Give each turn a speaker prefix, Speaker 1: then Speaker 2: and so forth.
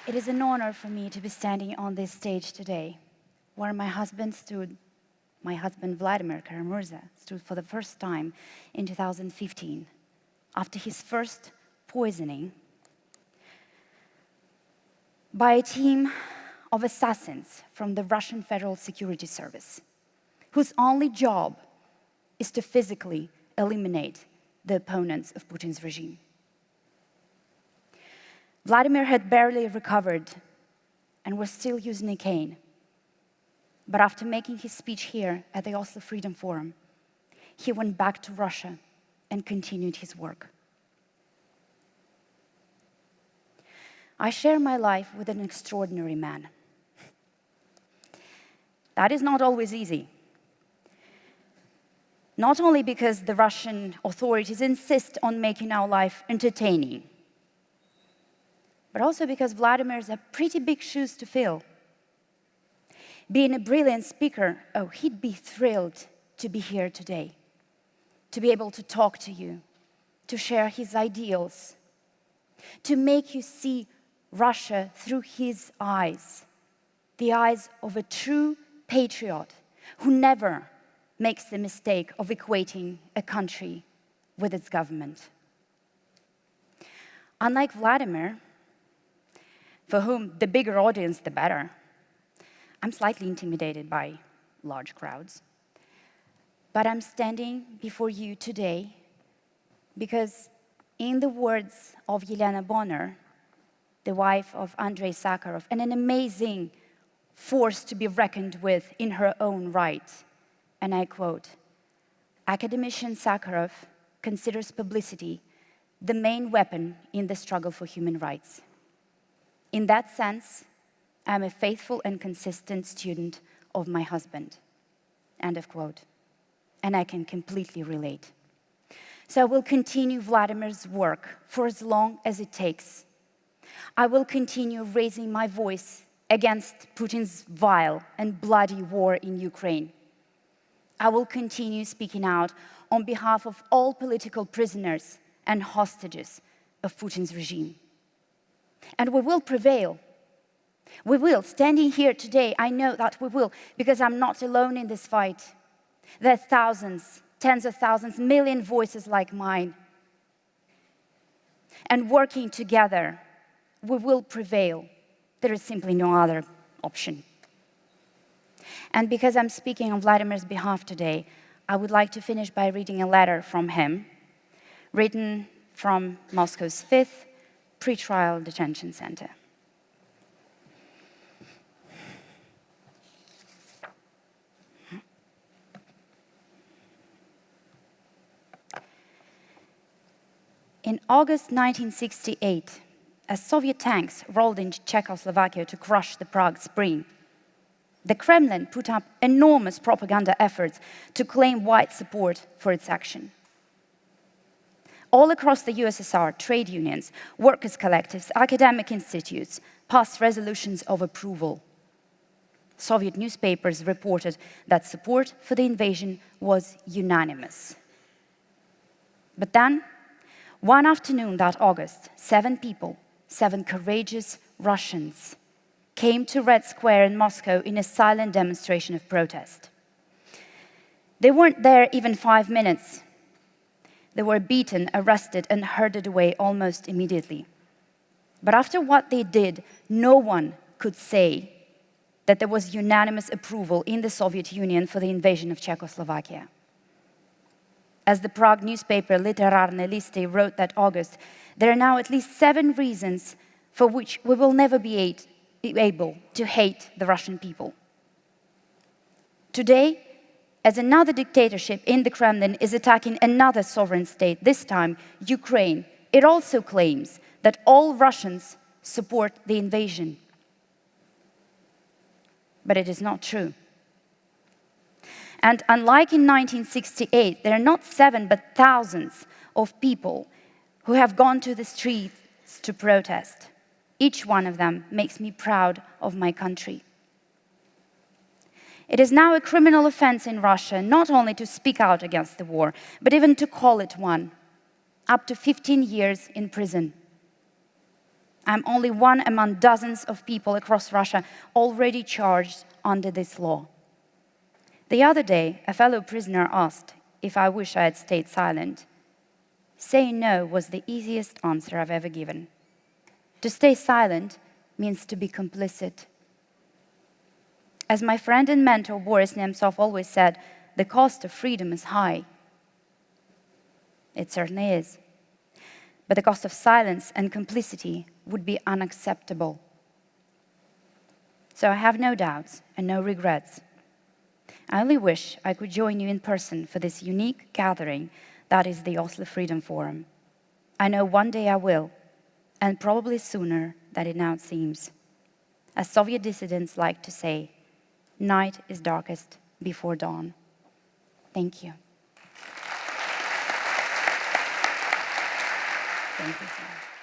Speaker 1: It is an honor for me to be standing on this stage today, where my husband Vladimir Kara-Murza stood for the first time in 2015, after his first poisoning by a team of assassins from the Russian Federal Security Service, whose only job is to physically eliminate the opponents of Putin's regime. Vladimir had barely recovered and was still using a cane. But after making his speech here at the Oslo Freedom Forum, he went back to Russia and continued his work. I share my life with an extraordinary man. That is not always easy. Not only because the Russian authorities insist on making our life entertaining, but also because Vladimir has pretty big shoes to fill. Being a brilliant speaker, oh, he'd be thrilled to be here today, to be able to talk to you, to share his ideals, to make you see Russia through his eyes, the eyes of a true patriot who never makes the mistake of equating a country with its government. Unlike Vladimir, for whom the bigger audience, the better, I'm slightly intimidated by large crowds. But I'm standing before you today because, in the words of Yelena Bonner, the wife of Andrei Sakharov, and an amazing force to be reckoned with in her own right, and I quote, "Academician Sakharov considers publicity the main weapon in the struggle for human rights. In that sense, I'm a faithful and consistent student of my husband." End of quote. And I can completely relate. So I will continue Vladimir's work for as long as it takes. I will continue raising my voice against Putin's vile and bloody war in Ukraine. I will continue speaking out on behalf of all political prisoners and hostages of Putin's regime. And we will prevail. We will. Standing here today, I know that we will, because I'm not alone in this fight. There are thousands, tens of thousands, million voices like mine. And working together, we will prevail. There is simply no other option. And because I'm speaking on Vladimir's behalf today, I would like to finish by reading a letter from him, written from Moscow's 5th pretrial detention center. In August 1968, as Soviet tanks rolled into Czechoslovakia to crush the Prague Spring, the Kremlin put up enormous propaganda efforts to claim wide support for its action. All across the USSR, trade unions, workers' collectives, academic institutes passed resolutions of approval. Soviet newspapers reported that support for the invasion was unanimous. But then, one afternoon that August, 7 people, 7 courageous Russians, came to Red Square in Moscow in a silent demonstration of protest. They weren't there even 5 minutes. They were beaten, arrested, and herded away almost immediately. But after what they did, no one could say that there was unanimous approval in the Soviet Union for the invasion of Czechoslovakia. As the Prague newspaper Literarne Listy wrote that August, there are now at least 7 reasons for which we will never be able to hate the Russian people. Today, as another dictatorship in the Kremlin is attacking another sovereign state, this time Ukraine, it also claims that all Russians support the invasion. But it is not true. And unlike in 1968, there are not 7 but thousands of people who have gone to the streets to protest. Each one of them makes me proud of my country. It is now a criminal offense in Russia not only to speak out against the war, but even to call it one, up to 15 years in prison. I'm only one among dozens of people across Russia already charged under this law. The other day, a fellow prisoner asked if I wish I had stayed silent. Saying no was the easiest answer I've ever given. To stay silent means to be complicit. As my friend and mentor Boris Nemtsov always said, the cost of freedom is high. It certainly is. But the cost of silence and complicity would be unacceptable. So I have no doubts and no regrets. I only wish I could join you in person for this unique gathering that is the Oslo Freedom Forum. I know one day I will, and probably sooner than it now seems. As Soviet dissidents like to say, night is darkest before dawn. Thank you. Thank you so much.